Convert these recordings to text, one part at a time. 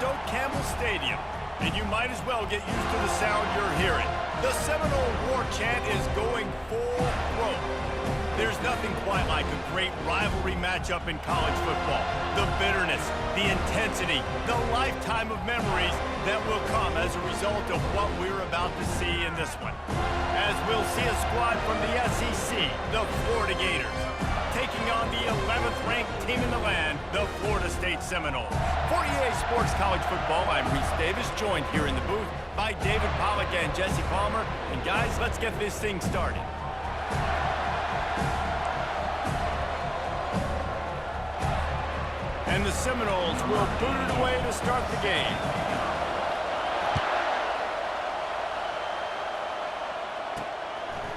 Doak Campbell Stadium, and you might as well get used to the sound you're hearing. The Seminole war chant is going full throat. There's nothing quite like a great rivalry matchup in college football. The bitterness, the intensity, the lifetime of memories that will come as a result of what we're about to see in this one. As we'll see a squad from the SEC, the Florida Gators, taking on the 11th ranked team in the land, the Florida State Seminoles. For EA Sports College Football, I'm Reese Davis, joined here in the booth by David Pollack and Jesse Palmer. And guys, let's get this thing started. And the Seminoles will boot it away to start the game.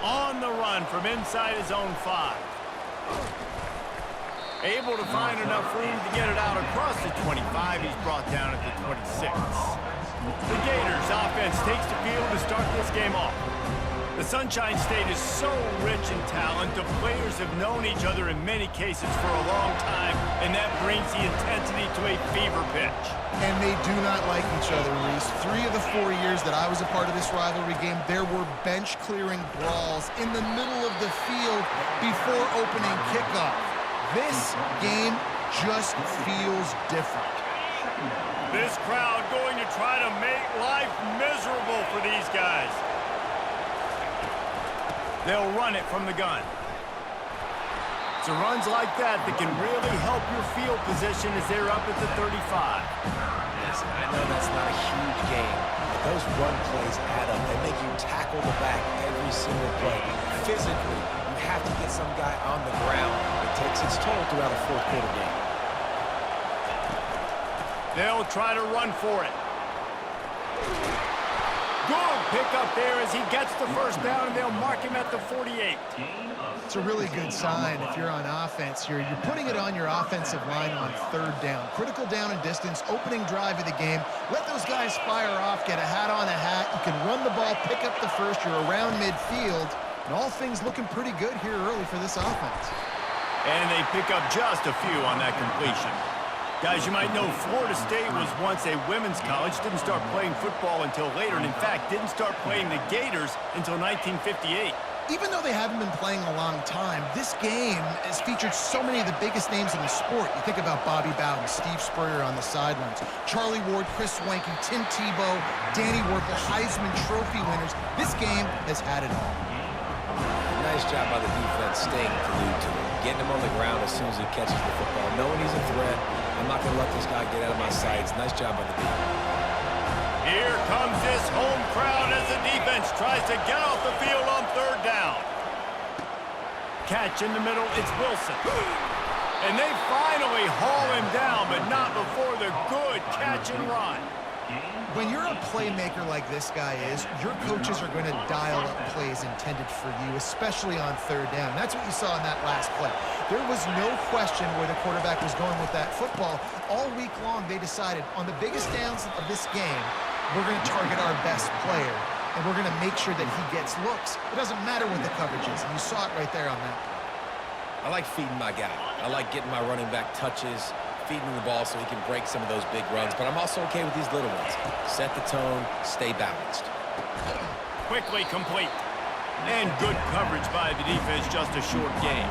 On the run from inside his own 5. Able to find enough room to get it out across the 25. He's brought down at the 26. The Gators offense takes the field to start this game off. The Sunshine State is so rich in talent. The players have known each other in many cases for a long time, and that brings the intensity to a fever pitch. And they do not like each other, Reese. 3 of the 4 years that I was a part of this rivalry game, there were bench-clearing brawls in the middle of the field before opening kickoff. This game just feels different. This crowd going to try to make life miserable for these guys. They'll run it from the gun. It's runs like that that can really help your field position as they're up at the 35. Listen, I know that's not a huge game, but those run plays add up. They make you tackle the back every single play. Physically, you have to get some guy on the ground. It takes its toll throughout a fourth quarter game. They'll try to run for it. Good pick up there as he gets the first down, and they'll mark him at the 48. It's a really good sign if you're on offense here. You're putting it on your offensive line on 3rd down. Critical down and distance, opening drive of the game. Let those guys fire off, get a hat on a hat. You can run the ball, pick up the first. You're around midfield. And all things looking pretty good here early for this offense. And they pick up just a few on that completion. Guys, you might know Florida State was once a women's college, didn't start playing football until later, and in fact, didn't start playing the Gators until 1958. Even though they haven't been playing a long time, this game has featured so many of the biggest names in the sport. You think about Bobby Bowden, Steve Spurrier on the sidelines, Charlie Ward, Chris Swanky, Tim Tebow, Danny Werkel, Heisman Trophy winners. This game has had it all. Nice job by the defense staying glued to him, getting him on the ground as soon as he catches the football, knowing he's a threat. I'm not going to let this guy get out of my sights. Nice job by the defense. Here comes this home crowd as the defense tries to get off the field on 3rd down. Catch in the middle, it's Wilson. And they finally haul him down, but not before the good catch and run. When you're a playmaker like this guy is, your coaches are going to dial up plays intended for you, especially on 3rd down. That's what you saw in that last play. There was no question where the quarterback was going with that football. All week long, they decided on the biggest downs of this game, we're going to target our best player, and we're going to make sure that he gets looks. It doesn't matter what the coverage is, and you saw it right there on that. I like feeding my guy. I like getting my running back touches, feeding the ball so he can break some of those big runs, but I'm also okay with these little ones. Set the tone, stay balanced. Quickly complete. And good coverage by the defense, just a short game.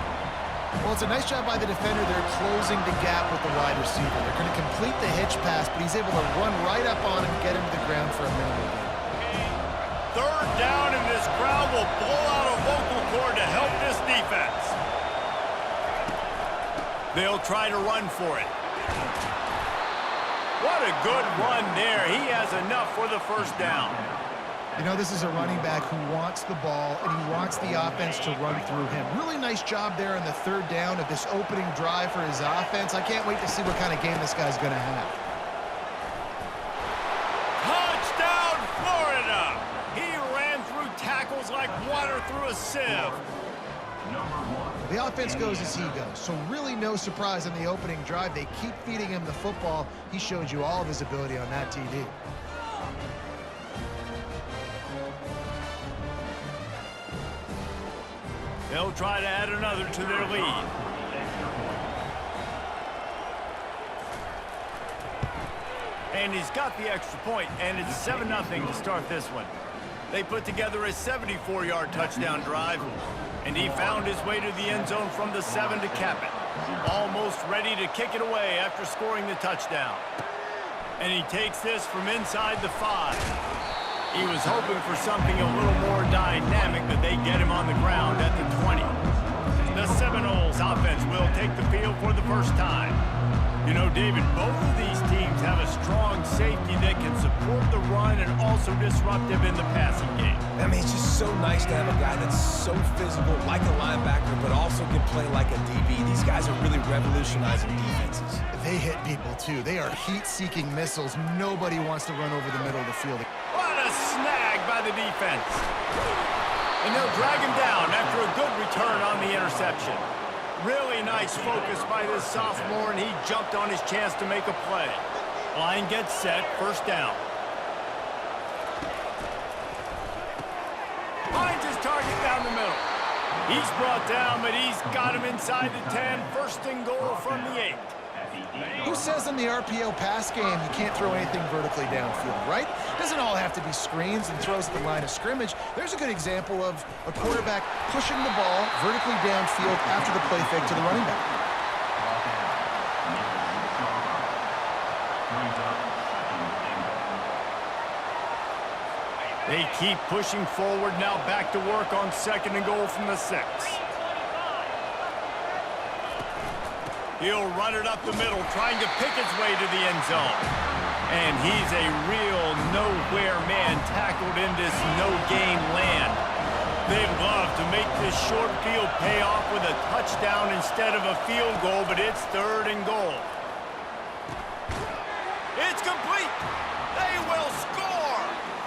Well, it's a nice job by the defender. They're closing the gap with the wide receiver. They're going to complete the hitch pass, but he's able to run right up on him and get him to the ground for a minimal gain. 3rd down, and this crowd will blow out a vocal cord to help this defense. They'll try to run for it. What a good run there. He has enough for the 1st down. You know, this is a running back who wants the ball, and he wants the offense to run through him. Really nice job there on the 3rd down of this opening drive for his offense. I can't wait to see what kind of game this guy's going to have. Touchdown, Florida! He ran through tackles like water through a sieve. The offense goes as he goes, so really no surprise on the opening drive. They keep feeding him the football. He showed you all of his ability on that TD. They'll try to add another to their lead. And he's got the extra point, and it's 7-0 to start this one. They put together a 74-yard touchdown drive, and he found his way to the end zone from the 7 to cap it. Almost ready to kick it away after scoring the touchdown. And he takes this from inside the 5. He was hoping for something a little more dynamic, but they get him on the ground at the 20. The Seminoles offense will take the field for the first time. You know, David, both of these teams have a strong safety that can support the run and also disruptive in the passing game. I mean, it's just so nice to have a guy that's so physical, like a linebacker, but also can play like a DB. These guys are really revolutionizing defenses. They hit people, too. They are heat-seeking missiles. Nobody wants to run over the middle of the field. What a snag by the defense. And they'll drag him down after a good return on the interception. Really nice focus by this sophomore, and he jumped on his chance to make a play. Line gets set, first down. Finds his target down the middle. He's brought down, but he's got him inside the 10. First and goal from the 8. Who says in the RPO pass game you can't throw anything vertically downfield, right? Doesn't all have to be screens and throws at the line of scrimmage. There's a good example of a quarterback pushing the ball vertically downfield after the play fake to the running back. They keep pushing forward, now back to work on second and goal from the 6. He'll run it up the middle, trying to pick his way to the end zone. And he's a real nowhere man tackled in this no-gain land. They love to make this short field pay off with a touchdown instead of a field goal, but it's third and goal. It's complete. They will score.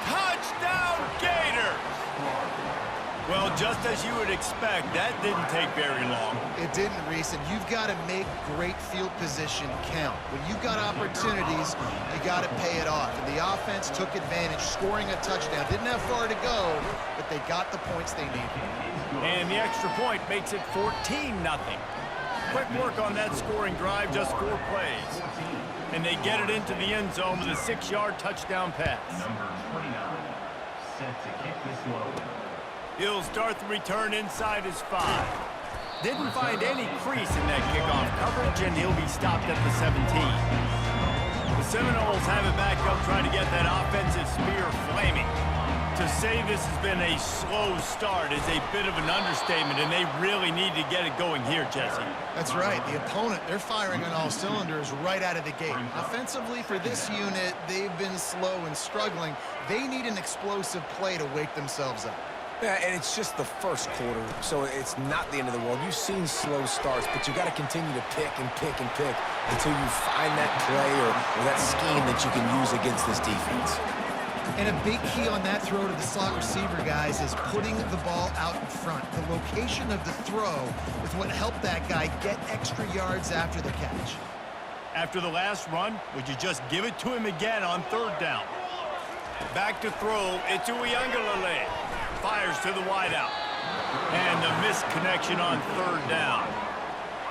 Touchdown, Gators. Well, just as you would expect, that didn't take very long. It didn't, Reese, and you've got to make great field position count. When you've got opportunities, you got to pay it off. And the offense took advantage, scoring a touchdown. Didn't have far to go, but they got the points they needed. And the extra point makes it 14-0. Quick work on that scoring drive, just 4 plays. And they get it into the end zone with a 6-yard touchdown pass. Number 29, set to kick this one. He'll start the return inside his 5. Didn't find any crease in that kickoff coverage, and he'll be stopped at the 17. The Seminoles have it back up, trying to get that offensive spear flaming. To say this has been a slow start is a bit of an understatement, and they really need to get it going here, Jesse. That's right. The opponent, they're firing on all cylinders right out of the gate. Offensively, for this unit, they've been slow and struggling. They need an explosive play to wake themselves up. Yeah, and it's just the first quarter, so it's not the end of the world. You've seen slow starts, but you got to continue to pick and pick and pick until you find that play or that scheme that you can use against this defense. And a big key on that throw to the slot receiver, guys, is putting the ball out in front. The location of the throw is what helped that guy get extra yards after the catch. After the last run, would you just give it to him again on third down? Back to throw, it's Uyangalale. Fires to the wideout. And the missed connection on third down.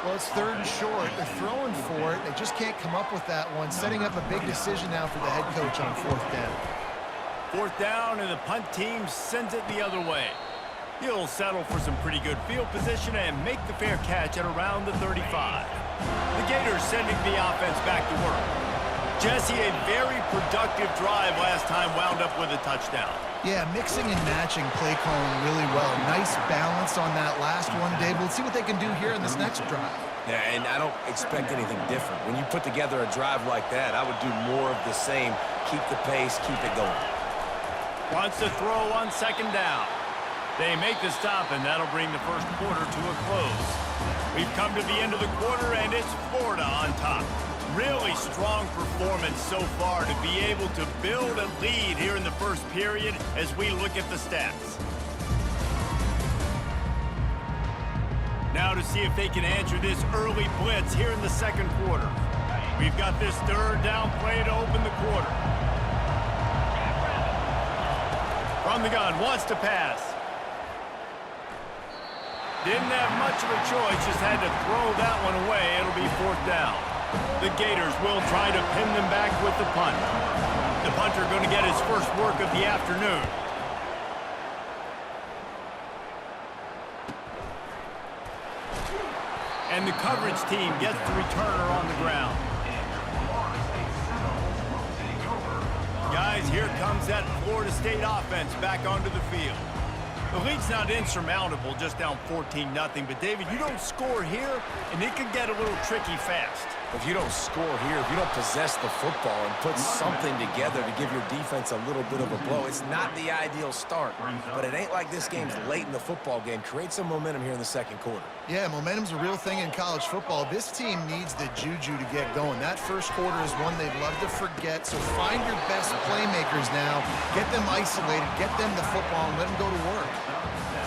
Well, it's third and short. They're throwing for it. They just can't come up with that one. Setting up a big decision now for the head coach on fourth down. Fourth down, and the punt team sends it the other way. He'll settle for some pretty good field position and make the fair catch at around the 35. The Gators sending the offense back to work. Jesse, a very productive drive last time, wound up with a touchdown. Yeah, mixing and matching play calling really well. Nice balance on that last one, Dave. We'll see what they can do here in this next drive. Yeah, and I don't expect anything different. When you put together a drive like that, I would do more of the same. Keep the pace, keep it going. Wants to throw on second down. They make the stop, and that'll bring the first quarter to a close. We've come to the end of the quarter, and it's Florida on top. Really strong performance so far to be able to build a lead here in the first period as we look at the stats. Now to see if they can answer this early blitz here in the second quarter. We've got this third down play to open the quarter. From the gun, wants to pass. Didn't have much of a choice, just had to throw that one away. It'll be fourth down. The Gators will try to pin them back with the punt. The punter going to get his first work of the afternoon. And the coverage team gets the returner on the ground. Guys, here comes that Florida State offense back onto the field. The lead's not insurmountable, just down 14-0. But, David, you don't score here, and it could get a little tricky fast. If you don't score here, if you don't possess the football and put something together to give your defense a little bit of a blow, it's not the ideal start. But it ain't like this game's late in the football game. Create some momentum here in the second quarter. Yeah, momentum's a real thing in college football. This team needs the juju to get going. That first quarter is one they'd love to forget, so find your best playmakers now. Get them isolated, get them the football, and let them go to work.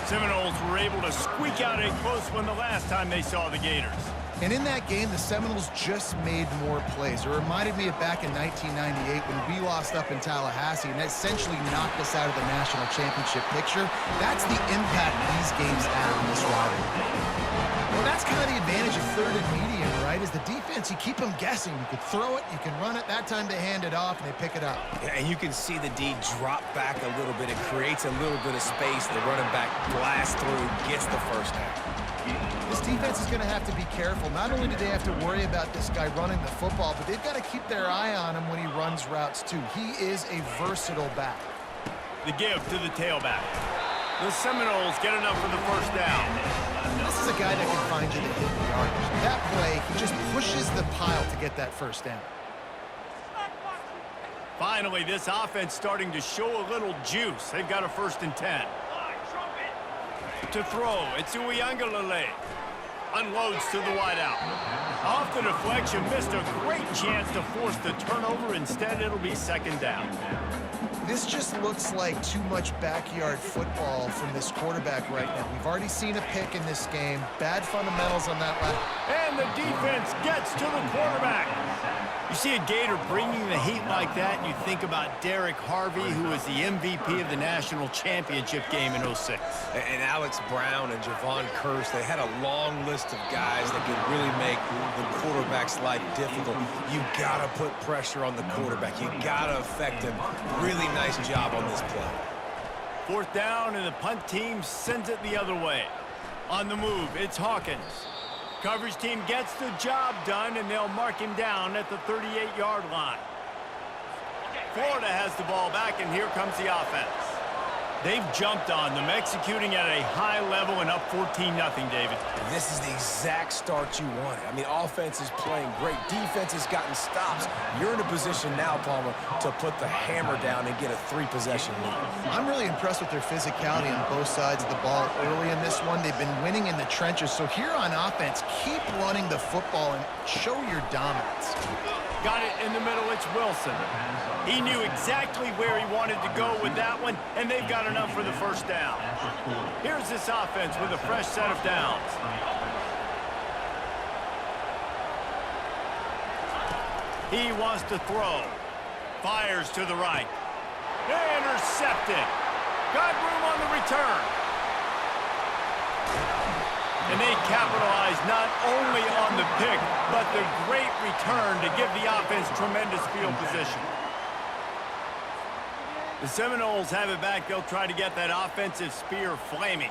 Seminoles were able to squeak out a close one the last time they saw the Gators. And in that game, the Seminoles just made more plays. It reminded me of back in 1998 when we lost up in Tallahassee and essentially knocked us out of the national championship picture. That's the impact these games have in this rivalry. Well, that's kind of the advantage of third and medium, right? Is the defense, you keep them guessing. You can throw it, you can run it. That time they hand it off and they pick it up. Yeah, and you can see the D drop back a little bit. It creates a little bit of space. The running back blasts through, gets the first down. This defense is going to have to be careful. Not only do they have to worry about this guy running the football, but they've got to keep their eye on him when he runs routes too. He is a versatile back. The give to the tailback. The Seminoles get enough for the first down. This is a guy that can find you the hidden yardage. That play, he just pushes the pile to get that first down. Finally, this offense starting to show a little juice. They've got a 1st and 10. To throw, it's Uyangalele. Unloads to the wideout. Off the deflection, missed a great chance to force the turnover. Instead, it'll be 2nd down. This just looks like too much backyard football from this quarterback right now. We've already seen a pick in this game. Bad fundamentals on that left. And the defense gets to the quarterback. You see a Gator bringing the heat like that, and you think about Derek Harvey, who was the MVP of the national championship game in '06. And Alex Brown and Javon Curse, they had a long list of guys that could really make the quarterback's life difficult. You got to put pressure on the quarterback. You got to affect him. Really nice job on this play. 4th down, and the punt team sends it the other way. On the move, it's Hawkins. Coverage team gets the job done, and they'll mark him down at the 38-yard line. Florida has the ball back, and here comes the offense. They've jumped on them, executing at a high level and up 14-0, David. This is the exact start you wanted. I mean, offense is playing great. Defense has gotten stops. You're in a position now, Palmer, to put the hammer down and get a 3-possession lead. I'm really impressed with their physicality on both sides of the ball early in this one. They've been winning in the trenches. So here on offense, keep running the football and show your dominance. Got it in the middle, it's Wilson. He knew exactly where he wanted to go with that one, and they've got enough for the 1st down. Here's this offense with a fresh set of downs. He wants to throw. Fires to the right. Intercepted. Got room on the return. And they capitalize not only on the pick, but the great return to give the offense tremendous field position. The Seminoles have it back. They'll try to get that offensive spear flaming.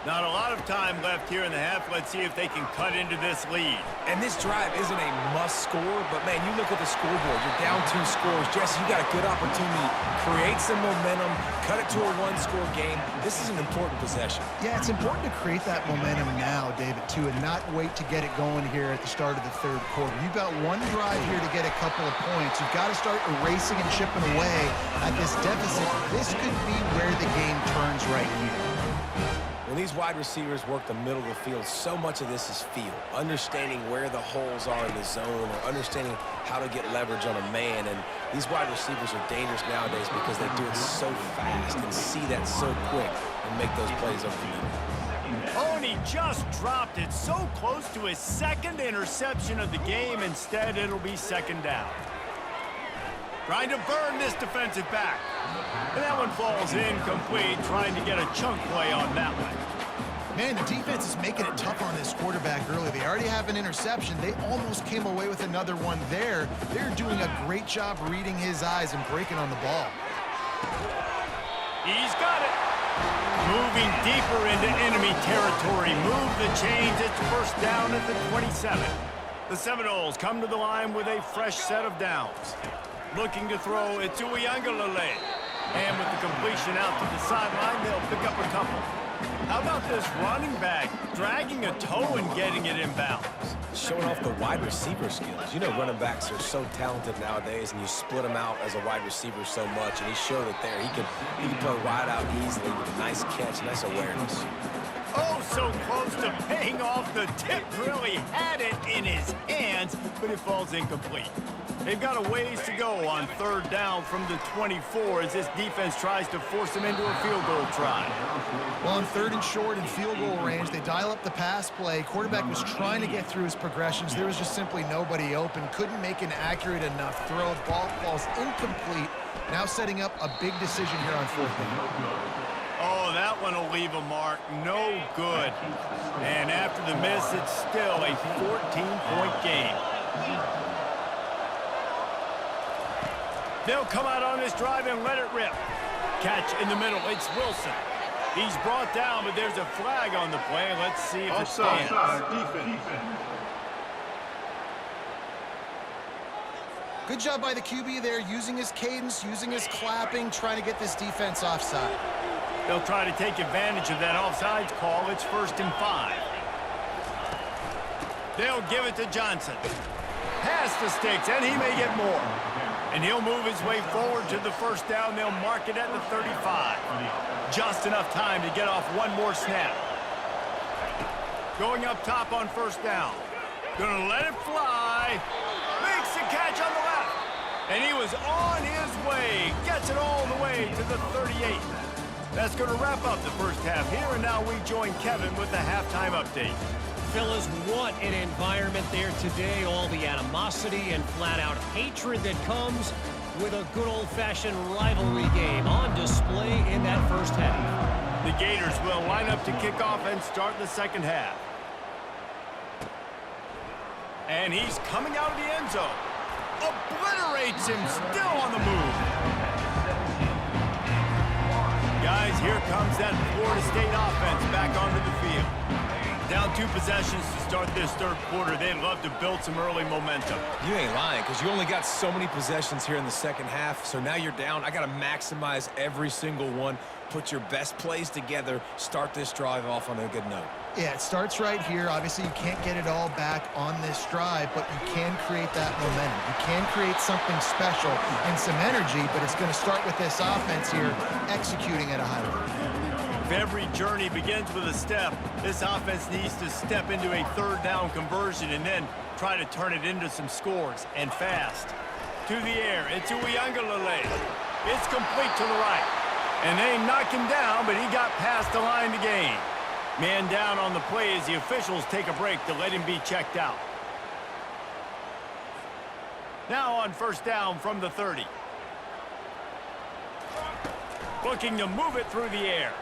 Not a lot of time left here in the half. Let's see if they can cut into this lead. And this drive isn't a must score, but, man, you look at the scoreboard. You're down 2 scores. Jesse, you got a good opportunity. Create some momentum. Cut it to a 1-score game. This is an important possession. Yeah, it's important to create that momentum now, David, too, and not wait to get it going here at the start of the 3rd quarter. You've got one drive here to get a couple of points. You've got to start erasing and chipping away at this deficit. This could be where the game turns right here. When these wide receivers work the middle of the field, so much of this is feel. Understanding where the holes are in the zone or understanding how to get leverage on a man. And these wide receivers are dangerous nowadays because they do it so fast and see that so quick and make those plays over the middle. Oh, and he just dropped it so close to his 2nd interception of the game. Instead, it'll be 2nd down. Trying to burn this defensive back. And that one falls incomplete, trying to get a chunk play on that one. Man, the defense is making it tough on this quarterback early. They already have an interception. They almost came away with another one there. They're doing a great job reading his eyes and breaking on the ball. He's got it. Moving deeper into enemy territory. Move the chains. It's first down at the 27. The Seminoles come to the line with a fresh set of downs. Looking to throw, it's Uiagalelei. And with the completion out to the sideline, they'll pick up a couple. How about this running back dragging a toe and getting it inbounds? Showing off the wide receiver skills. You know running backs are so talented nowadays, and you split them out as a wide receiver so much, and he showed it there. He can play wide out easily with a nice catch, nice awareness. Oh, so close to paying off. The tip really had it in his hands, but it falls incomplete. They've got a ways to go on third down from the 24 as this defense tries to force them into a field goal try. Well, on third and short and field goal range, they dial up the pass play. Quarterback was trying to get through his progressions. There was just simply nobody open. Couldn't make an accurate enough throw. Ball falls incomplete. Now setting up a big decision here on fourth down. Oh, that one will leave a mark. No good. And after the miss, it's still a 14-point game. They'll come out on this drive and let it rip. Catch in the middle. It's Wilson. He's brought down, but there's a flag on the play. Let's see if it stands. Good job by the QB there, using his cadence, using his clapping, trying to get this defense offside. They'll try to take advantage of that offsides call. It's 1st and 5. They'll give it to Johnson. Past the sticks, and he may get more. And he'll move his way forward to the first down. They'll mark it at the 35. Just enough time to get off one more snap. Going up top on first down. Gonna let it fly. Makes the catch on the left. And he was on his way. Gets it all the way to the 38. That's going to wrap up the first half here, and now we join Kevin with the halftime update. Fellas, what an environment there today. All the animosity and flat-out hatred that comes with a good old-fashioned rivalry game on display in that first half. The Gators will line up to kick off and start the second half. And he's coming out of the end zone. Obliterates him, still on the move. Guys, here comes that Florida State offense back onto the field. Down 2 possessions to start this third quarter. They'd love to build some early momentum. You ain't lying, because you only got so many possessions here in the second half, so now you're down. I got to maximize every single one, put your best plays together, start this drive off on a good note. Yeah, it starts right here. Obviously, you can't get it all back on this drive, but you can create that momentum. You can create something special and some energy, but it's going to start with this offense here executing at a high level. If every journey begins with a step, this offense needs to step into a third down conversion and then try to turn it into some scores, and fast. To the air, it's Uiagalelei. It's complete to the right. And they knock him down, but he got past the line to gain. Man down on the play as the officials take a break to let him be checked out. Now on first down from the 30. Looking to move it through the air.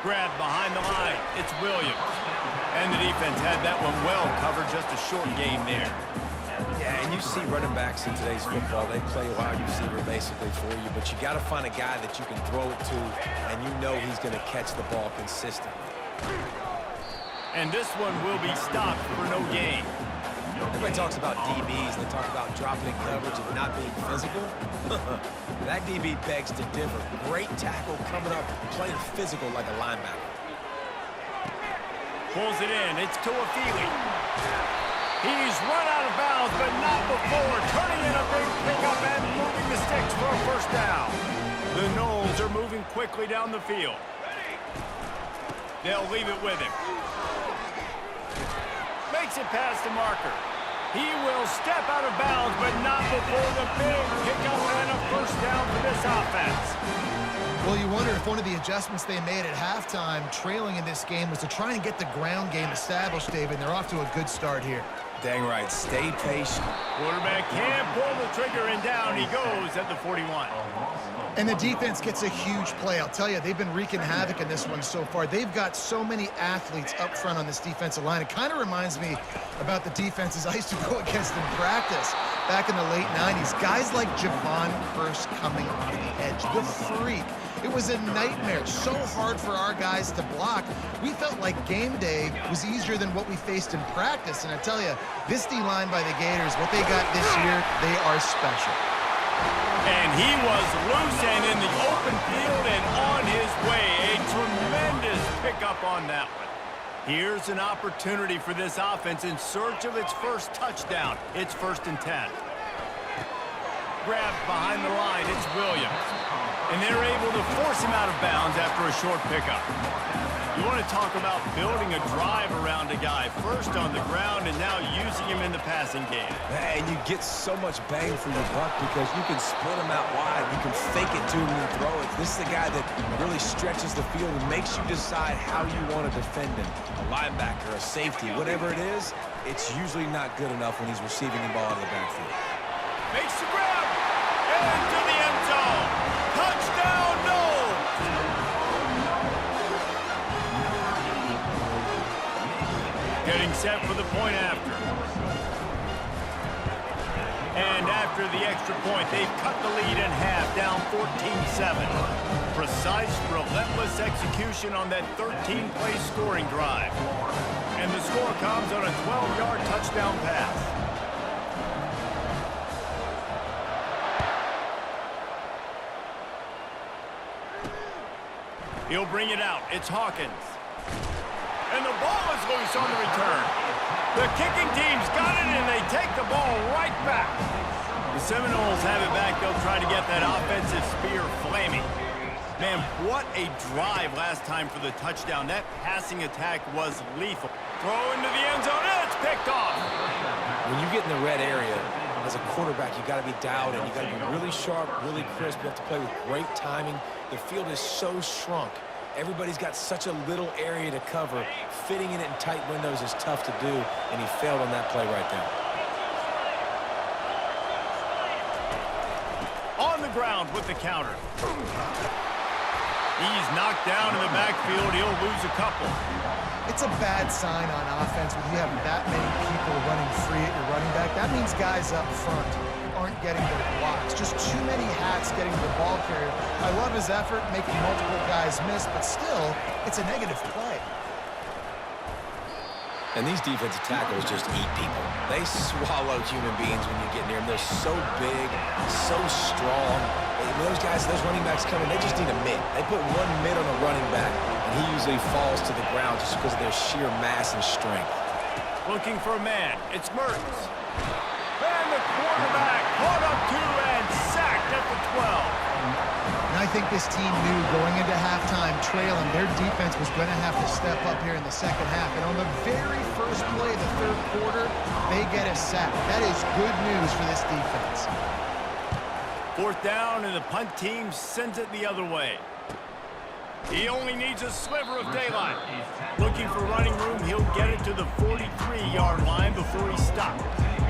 Grabbed behind the line. It's Williams. And the defense had that one well covered. Just a short gain there. Yeah, and you see running backs in today's football, they play wide receiver basically for you, but you got to find a guy that you can throw it to, and you know he's going to catch the ball consistently. And this one will be stopped for no gain. Everybody talks about DBs, they talk about dropping in coverage and not being physical. That DB begs to differ. Great tackle coming up, playing physical like a linebacker. Pulls it in, it's Tuafili. He's run out of bounds, but not before. Turning in a big pickup and moving the sticks for a first down. The Noles are moving quickly down the field. They'll leave it with him. Makes it past the marker. He will step out of bounds, but not before the big pickup and a first down for this offense. Well, you wonder if one of the adjustments they made at halftime, trailing in this game, was to try and get the ground game established, David. They're off to a good start here. Dang right. Stay patient. Quarterback can't pull the trigger, and down he goes at the 41. And the defense gets a huge play. I'll tell you, they've been wreaking havoc in this one so far. They've got so many athletes up front on this defensive line. It kind of reminds me about the defenses I used to go against in practice back in the late 90s. Guys like Javon Curse coming off the edge, the freak. It was a nightmare. So hard for our guys to block. We felt like game day was easier than what we faced in practice. And I tell you, this D-line by the Gators, what they got this year, they are special. And he was loose and in the open field and on his way. A tremendous pickup on that one. Here's an opportunity for this offense in search of its first touchdown. It's 1st and 10. Grabbed behind the line, it's Williams. And they're able to force him out of bounds after a short pickup. You want to talk about building a drive around a guy, first on the ground and now using him in the passing game. And you get so much bang for your buck because you can split him out wide. You can fake it to him and throw it. This is the guy that really stretches the field and makes you decide how you want to defend him. A linebacker, a safety, whatever it is, it's usually not good enough when he's receiving the ball out of the backfield. Makes the grab into the end zone. Touchdown, Noles! Getting set for the point after. And after the extra point, they've cut the lead in half, down 14-7. Precise, relentless execution on that 13-play scoring drive. And the score comes on a 12-yard touchdown pass. He'll bring it out. It's Hawkins. And the ball is loose on the return. The kicking team's got it, and they take the ball right back. The Seminoles have it back. They'll try to get that offensive spear flaming. Man, what a drive last time for the touchdown. That passing attack was lethal. Throw into the end zone, and it's picked off. When you get in the red area, as a quarterback, you got to be dialed in. You got to be really sharp, really crisp. You have to play with great timing. The field is so shrunk. Everybody's got such a little area to cover. Fitting in it in tight windows is tough to do, and he failed on that play right there. On the ground with the counter. He's knocked down in the backfield. He'll lose a couple. It's a bad sign on offense when you have that many people running free at your running back. That means guys up front aren't getting their blocks. Just too many hats getting to the ball carrier. I love his effort, making multiple guys miss, but still, it's a negative play. And these defensive tackles just eat people. They swallow human beings when you get near them. They're so big, so strong. When those guys, those running backs come in, they just need a mid. They put one mid on a running back, and he usually falls to the ground just because of their sheer mass and strength. Looking for a man. It's Mertens. And the quarterback caught up to and sacked at the 12. And I think this team knew going into halftime trailing, their defense was going to have to step up here in the second half. And on the very first play of the third quarter, they get a sack. That is good news for this defense. 4th down, and the punt team sends it the other way. He only needs a sliver of daylight. Looking for running room, he'll get it to the 43-yard line before he's stopped.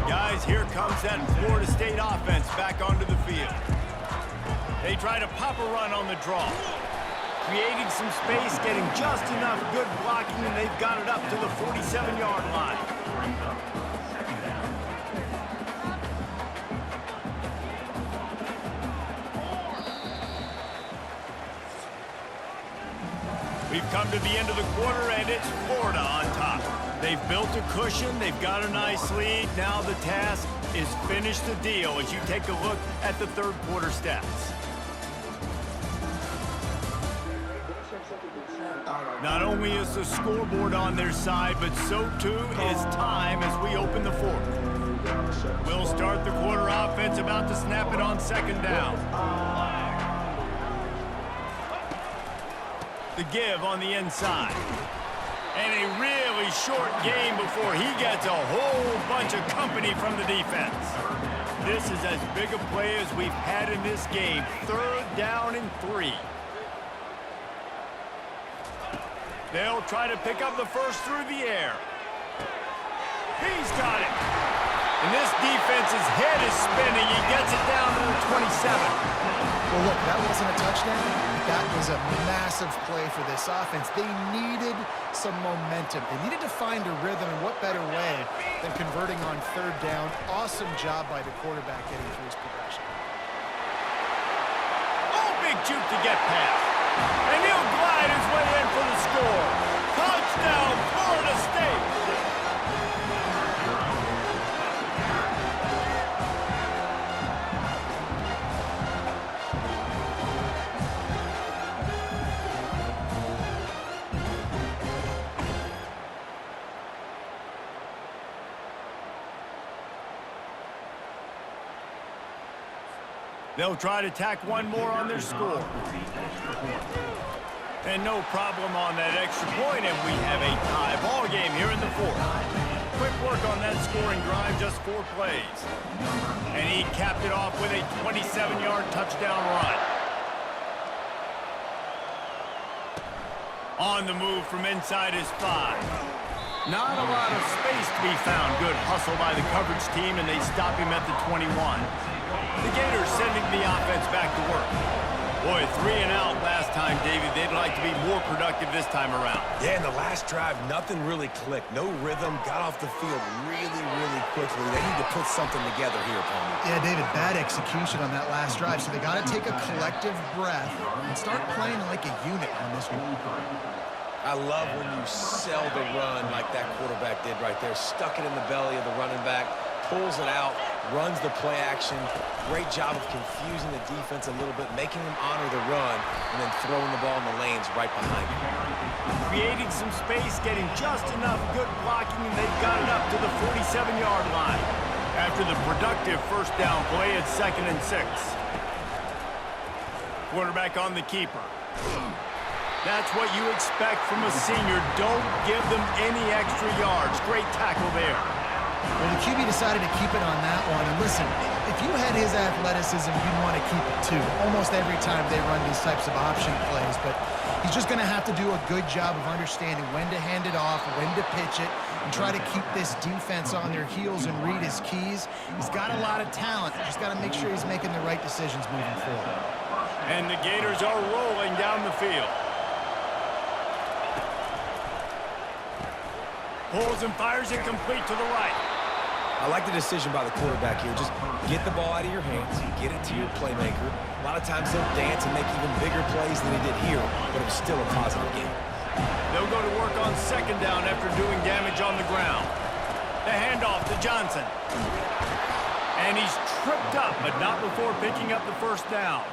Guys, here comes that Florida State offense back onto the field. They try to pop a run on the draw. Creating some space, getting just enough good blocking, and they've got it up to the 47-yard line. We've come to the end of the quarter, and it's Florida on top. They've built a cushion. They've got a nice lead. Now the task is finish the deal as you take a look at the third quarter stats. Not only is the scoreboard on their side, but so too is time as we open the fourth. We'll start the quarter offense, about to snap it on 2nd down. The give on the inside. And a really short game before he gets a whole bunch of company from the defense. This is as big a play as we've had in this game. 3rd down and 3. They'll try to pick up the first through the air. He's got it. And this defense's head is spinning. He gets it down to the 27. Well, look, that wasn't a touchdown. That was a massive play for this offense. They needed some momentum. They needed to find a rhythm, and what better way than converting on third down. Awesome job by the quarterback getting through his progression. Oh, big juke to get past. And he'll glide his way in for the score. Touchdown, Florida State. They'll try to tack one more on their score. And no problem on that extra point, and we have a tie ball game here in the fourth. Quick work on that scoring drive, just 4 plays. And he capped it off with a 27-yard touchdown run. On the move from inside his 5. Not a lot of space to be found. Good hustle by the coverage team, and they stop him at the 21. The Gators sending the offense back to work. Boy, 3 and out last time, David. They'd like to be more productive this time around. Yeah, in the last drive, nothing really clicked. No rhythm, got off the field really quickly. They need to put something together here, Tony. Yeah, David, bad execution on that last drive, so they got to take a collective breath and start playing like a unit on this one. I love when you sell the run like that quarterback did right there. Stuck it in the belly of the running back, pulls it out, runs the play action. Great job of confusing the defense a little bit, making them honor the run, and then throwing the ball in the lanes right behind him. Creating some space, getting just enough good blocking, and they've got it up to the 47-yard line. After the productive first down play at 2nd and 6. Quarterback on the keeper. That's what you expect from a senior. Don't give them any extra yards. Great tackle there. Well, the QB decided to keep it on that one. And listen, if you had his athleticism, you'd want to keep it too. Almost every time they run these types of option plays. But he's just going to have to do a good job of understanding when to hand it off, when to pitch it, and try to keep this defense on their heels and read his keys. He's got a lot of talent. Just got to make sure he's making the right decisions moving forward. And the Gators are rolling down the field. Pulls and fires it complete to the right. I like the decision by the quarterback here. Just get the ball out of your hands, get it to your playmaker. A lot of times they'll dance and make even bigger plays than he did here, but it was still a positive game. They'll go to work on 2nd down after doing damage on the ground. The handoff to Johnson. And he's tripped up, but not before picking up the first down.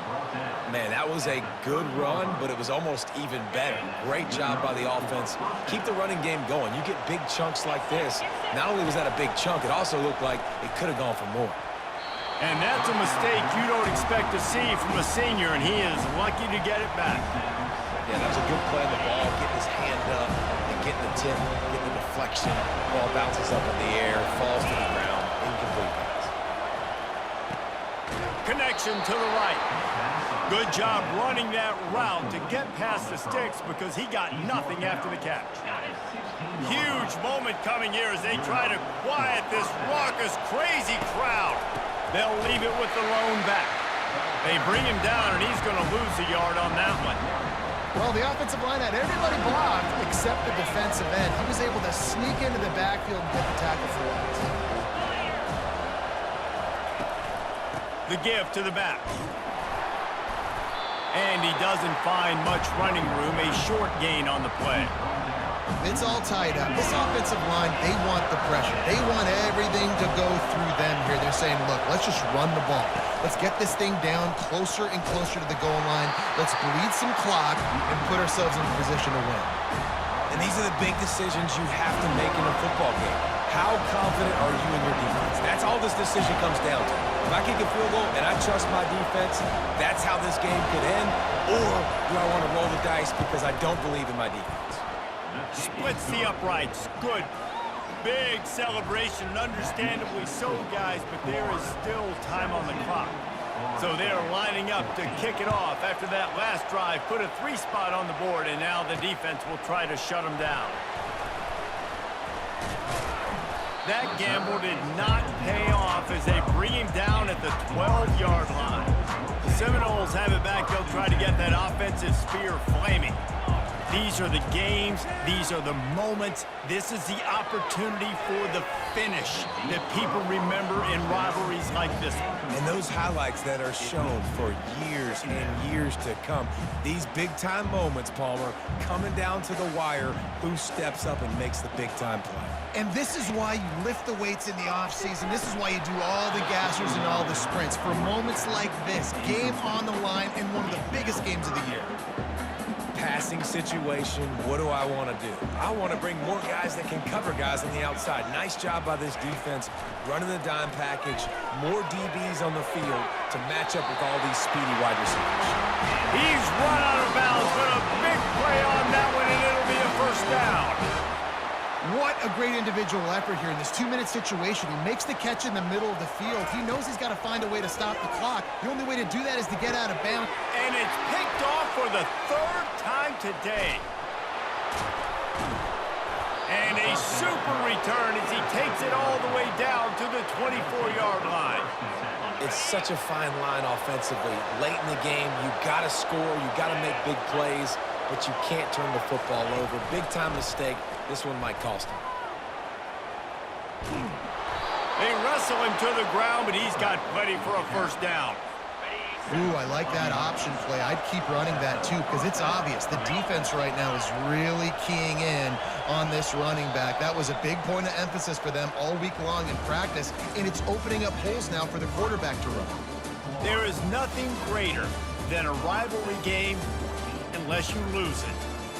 Man, that was a good run, but it was almost even better. Great job by the offense. Keep the running game going. You get big chunks like this. Not only was that a big chunk, it also looked like it could have gone for more. And that's a mistake you don't expect to see from a senior, and he is lucky to get it back. Yeah, that was a good play on the ball, getting his hand up and getting the tip, getting the deflection. Ball bounces up in the air, falls to the ground. Incomplete pass. Connection to the right. Good job running that route to get past the sticks because he got nothing after the catch. Huge moment coming here as they try to quiet this raucous, crazy crowd. They'll leave it with the lone back. They bring him down, and he's going to lose a yard on that one. Well, the offensive line had everybody blocked except the defensive end. He was able to sneak into the backfield and get the tackle for once. The give to the back. And he doesn't find much running room, a short gain on the play. It's all tied up. This offensive line, they want the pressure. They want everything to go through them here. They're saying, look, let's just run the ball. Let's get this thing down closer and closer to the goal line. Let's bleed some clock and put ourselves in a position to win. And these are the big decisions you have to make in a football game. How confident are you in your defense? That's all this decision comes down to. If I kick a field goal and I trust my defense, that's how this game could end. Or do I want to roll the dice because I don't believe in my defense? Splits the uprights. Good. Big celebration, understandably so, guys, but there is still time on the clock. So they're lining up to kick it off after that last drive. Put a 3 spot on the board, and now the defense will try to shut them down. That gamble did not pay off as they bring him down at the 12-yard line. The Seminoles have it back. They'll try to get that offensive spear flaming. These are the games. These are the moments. This is the opportunity for the finish that people remember in rivalries like this one. And those highlights that are shown for years and years to come. These big-time moments, Palmer, coming down to the wire, who steps up and makes the big-time play. And this is why you lift the weights in the offseason. This is why you do all the gassers and all the sprints. For moments like this, game on the line in one of the biggest games of the year. Passing situation, what do I want to do? I want to bring more guys that can cover guys on the outside. Nice job by this defense, running the dime package, more DBs on the field to match up with all these speedy wide receivers. He's run out of bounds, but a big play on that one, and it'll be a first down. What a great individual effort here in this 2-minute situation. He makes the catch in the middle of the field. He knows he's got to find a way to stop the clock. The only way to do that is to get out of bounds. And it's picked off for the third time today. And a super return as he takes it all the way down to the 24-yard line. It's such a fine line offensively. Late in the game, you got to score, you got to make big plays, but you can't turn the football over. Big-time mistake. This one might cost him. They wrestle him to the ground, but he's got plenty for a first down. Ooh, I like that option play. I'd keep running that too because it's obvious. The defense right now is really keying in on this running back. That was a big point of emphasis for them all week long in practice, and it's opening up holes now for the quarterback to run. There is nothing greater than a rivalry game unless you lose it.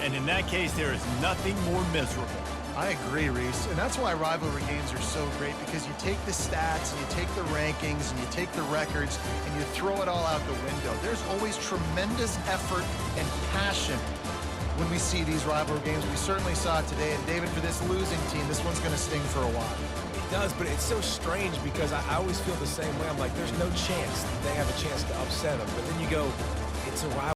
And in that case, there is nothing more miserable. I agree, Reese, and that's why rivalry games are so great, because you take the stats and you take the rankings and you take the records and you throw it all out the window. There's always tremendous effort and passion when we see these rivalry games. We certainly saw it today, and David, for this losing team, this one's going to sting for a while. It does, but it's so strange because I always feel the same way. I'm like, there's no chance that they have a chance to upset them, but then you go, it's a rivalry.